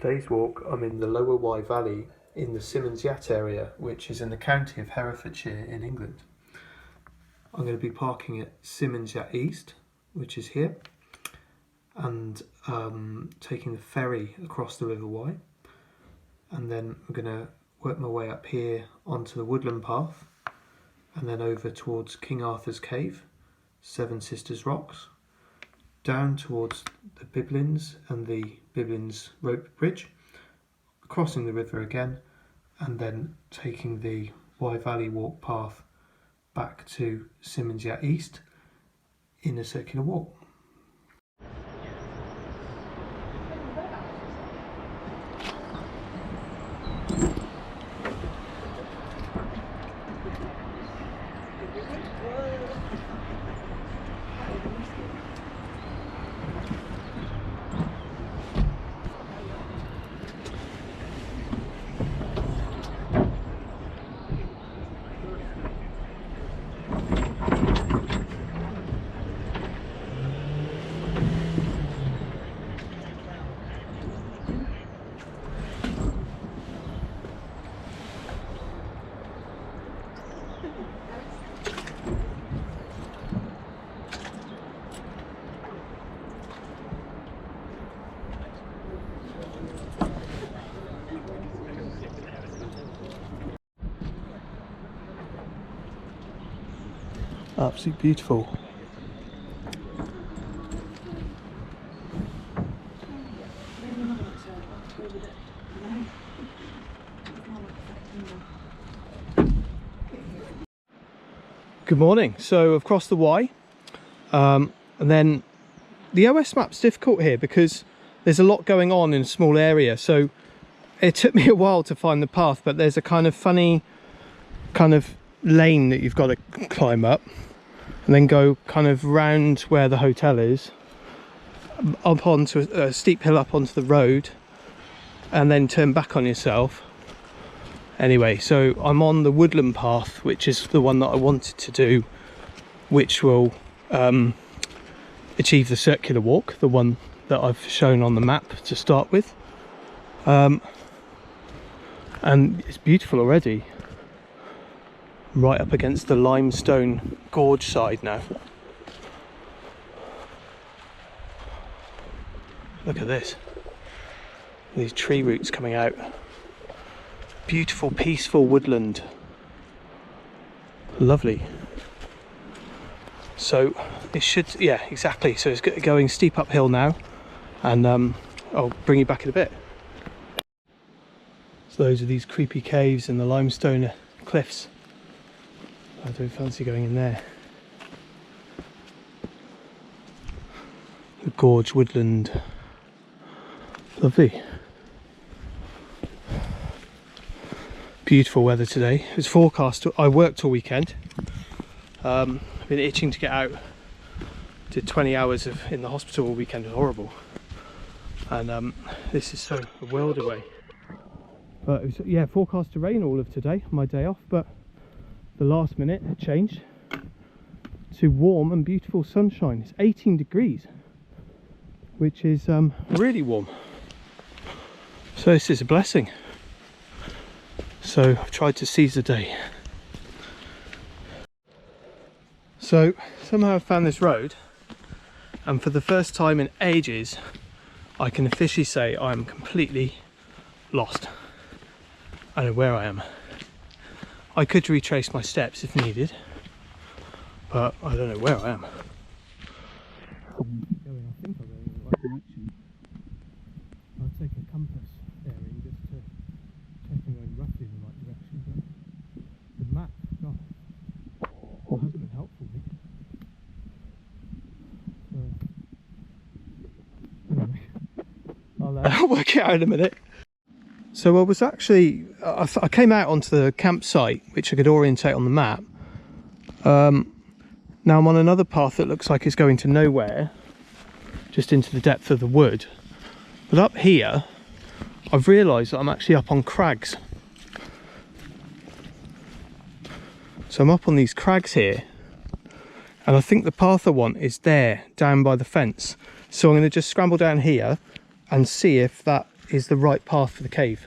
today's walk, I'm in the Lower Wye Valley in the Symonds Yat area, which is in the county of Herefordshire in England. I'm going to be parking at Symonds Yat East, which is here, and taking the ferry across the River Wye. And then I'm going to work my way up here onto the woodland path, and then over towards King Arthur's Cave, Seven Sisters Rocks, down towards the Biblins and the Biblins rope bridge, crossing the river again, and then taking the Wye Valley walk path back to Symonds Yat East in a circular walk. Absolutely beautiful. Good morning. So I've crossed the Wye, and then the OS map's difficult here because there's a lot going on in a small area, so it took me a while to find the path, but there's a kind of funny kind of lane that you've got to climb up and then go kind of round where the hotel is, up onto a steep hill up onto the road, and then turn back on yourself. Anyway, so I'm on the woodland path, which is the one that I wanted to do, which will achieve the circular walk, the one that I've shown on the map to start with. And it's beautiful already. Right up against the limestone gorge side now. Look at this. These tree roots coming out. Beautiful, peaceful woodland. Lovely. So it should, yeah, exactly. So it's going steep uphill now, and I'll bring you back in a bit. So those are these creepy caves and the limestone cliffs. I don't fancy going in there. The gorge woodland. Lovely. Beautiful weather today. It was forecast. I worked all weekend. I've been itching to get out. Did 20 hours in the hospital all weekend. It was horrible. And this is so a world away. But it was, yeah, forecast to rain all of today, my day off, but the last minute it changed to warm and beautiful sunshine. It's 18 degrees, which is really warm. So this is a blessing. So I've tried to seize the day. So somehow I found this road, and for the first time in ages I can officially say I'm completely lost. I don't know where I am. I could retrace my steps if needed, but I don't know where I am. I think I'm going in the right direction. I'll take a compass bearing just to check I'm going roughly in the right direction, but the map, God, it hasn't been helpful me. So, anyway, I'll work it out in a minute. So I was actually, I came out onto the campsite, which I could orientate on the map. Now I'm on another path that looks like it's going to nowhere, just into the depth of the wood. But up here, I've realised that I'm actually up on crags. So I'm up on these crags here, and I think the path I want is there, down by the fence. So I'm going to just scramble down here and see if that is the right path for the cave.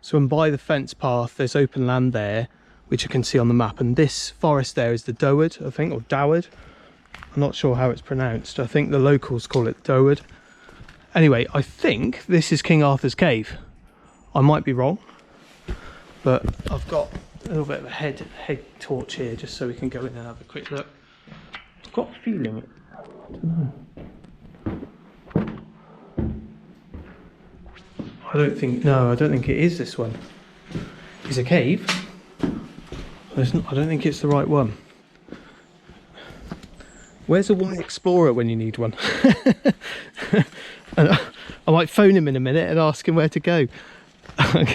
So and by the fence path there's open land there, which you can see on the map, and this forest there is the Dowood, I think, or Doward. I'm not sure how it's pronounced. I think the locals call it Dowood. Anyway, I think this is King Arthur's cave. I might be wrong, but I've got a little bit of a head torch here just so we can go in and have a quick look. I've got a feeling it. I don't know. I don't think it is this one. It's a cave. I don't think it's the right one. Where's a white explorer when you need one? And I might phone him in a minute and ask him where to go. I'm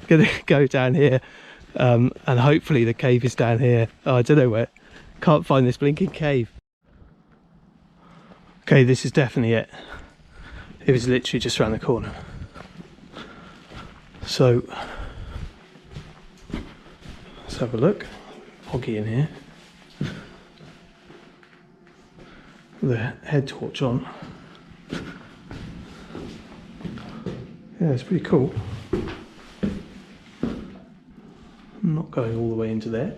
gonna go down here, and hopefully the cave is down here. Oh, I don't know where. Can't find this blinking cave. Okay, this is definitely it. It was literally just around the corner. So let's have a look. Foggy in here. The head torch on. Yeah, it's pretty cool. I'm not going all the way into there.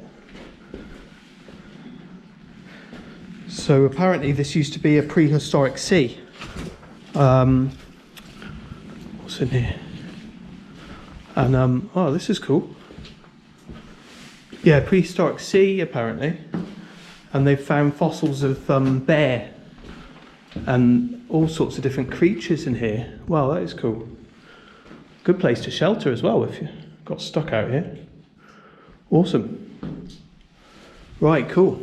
So apparently this used to be a prehistoric sea. What's in here? And oh, this is cool. Yeah, prehistoric sea apparently. And they've found fossils of bear and all sorts of different creatures in here. Wow, that is cool. Good place to shelter as well if you got stuck out here. Awesome. Right, cool.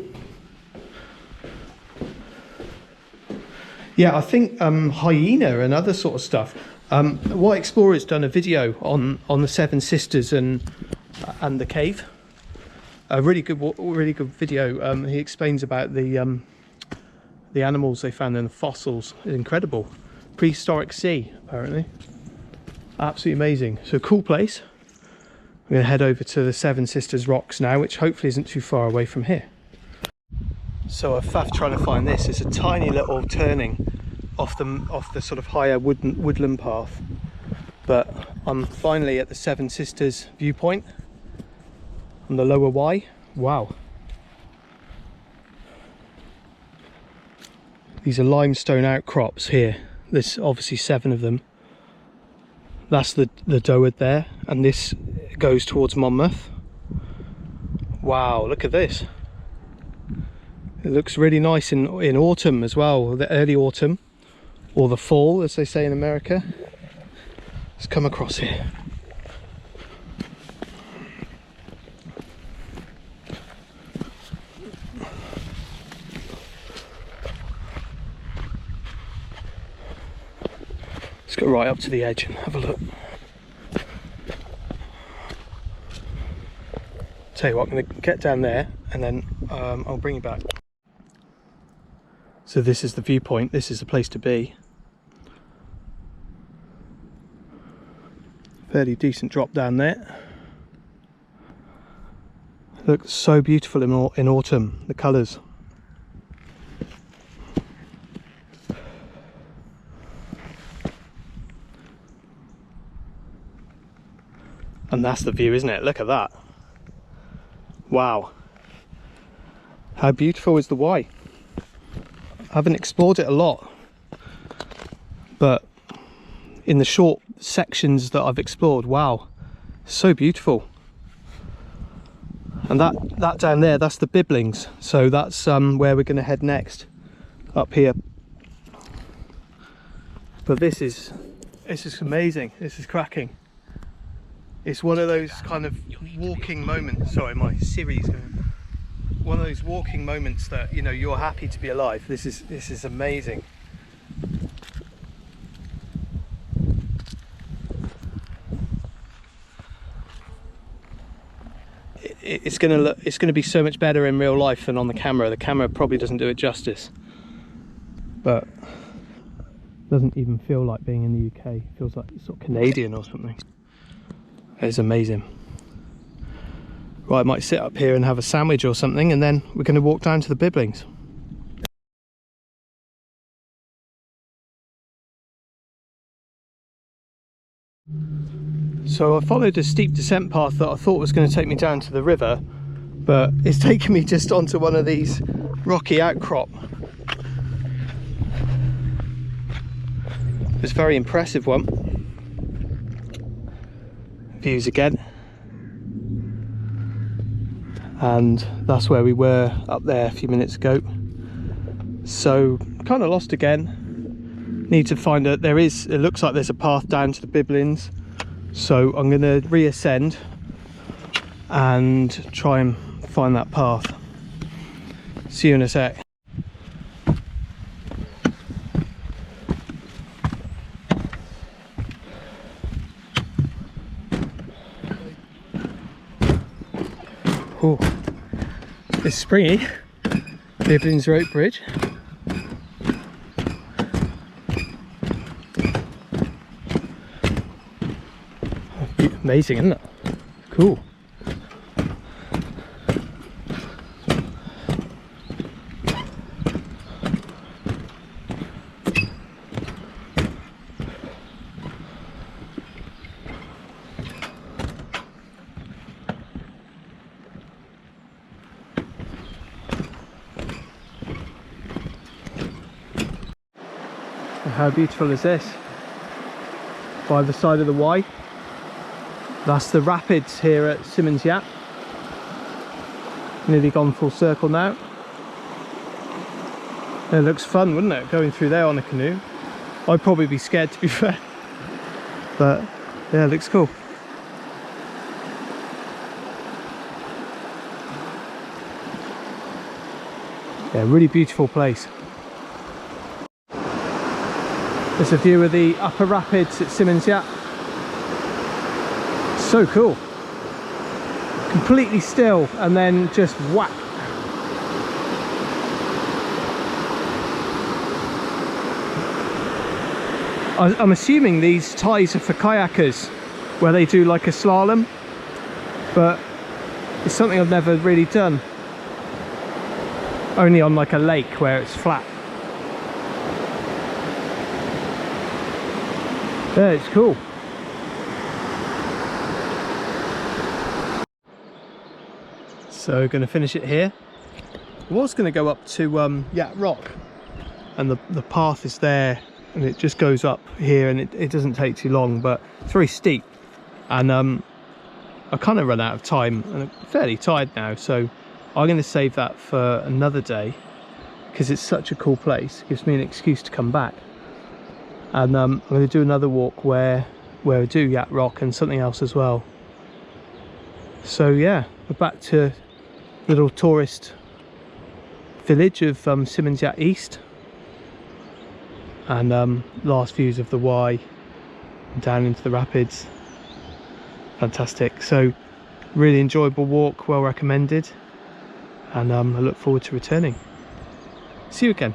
Yeah, I think hyena and other sort of stuff. White Explorer's done a video on the Seven Sisters and the cave. A really good video. He explains about the animals they found in the fossils. Incredible. Prehistoric sea, apparently. Absolutely amazing. So cool place. I'm going to head over to the Seven Sisters Rocks now, which hopefully isn't too far away from here. So I've faffed trying to find this. It's a tiny little turning off the sort of higher woodland path. But I'm finally at the Seven Sisters viewpoint on the lower Wye. Wow. These are limestone outcrops here. There's obviously 7 of them. That's the Dowood there, and this goes towards Monmouth. Wow, look at this. It looks really nice in autumn as well, the early autumn, or the fall as they say in America. Let's come across here. Let's go right up to the edge and have a look. Tell you what, I'm going to get down there and then I'll bring you back. So this is the viewpoint, this is the place to be. Fairly decent drop down there. It looks so beautiful in autumn, the colours. And that's the view, isn't it? Look at that. Wow. How beautiful is the Wye? I haven't explored it a lot, but in the short sections that I've explored, wow, so beautiful. And that down there, that's the Biblins. So that's where we're going to head next, up here. But this is amazing. This is cracking. It's one of those kind of walking moments. Sorry, my Siri's going. One of those walking moments that, you know, you're happy to be alive. This is amazing. It's gonna be so much better in real life than on the camera. The camera probably doesn't do it justice, but doesn't even feel like being in the UK. It feels like it's sort of Canadian or something. It's amazing. Right, I might sit up here and have a sandwich or something, and then we're going to walk down to the Biblins. So I followed a steep descent path that I thought was going to take me down to the river, but it's taken me just onto one of these rocky outcrop. It's a very impressive one. Views again. And that's where we were up there a few minutes ago. So kind of lost again. Need to find it looks like there's a path down to the Biblins. So I'm going to reascend and try and find that path. See you in a sec. Oh, it's springy. Biblins Rope Bridge. Amazing, isn't it? Cool. How beautiful is this? By the side of the Wye. That's the rapids here at Symonds Yat. Nearly gone full circle now. It looks fun, wouldn't it? Going through there on a canoe. I'd probably be scared, to be fair. But yeah, it looks cool. Yeah, really beautiful place. There's a view of the upper rapids at Symonds Yat. So cool. Completely still and then just whack. I'm assuming these ties are for kayakers where they do like a slalom, but it's something I've never really done. Only on like a lake where it's flat. Yeah, it's cool. So going to finish it here. I was going to go up to Yat Rock, and the path is there and it just goes up here, and it doesn't take too long, but it's very steep, and I kind of run out of time and I'm fairly tired now, so I'm going to save that for another day because it's such a cool place. It gives me an excuse to come back. And I'm going to do another walk where I do Yat Rock and something else as well. So yeah, we're back to little tourist village of Symonds Yat East, and last views of the Wye down into the rapids. Fantastic. So really enjoyable walk, well recommended, and I look forward to returning. See you again.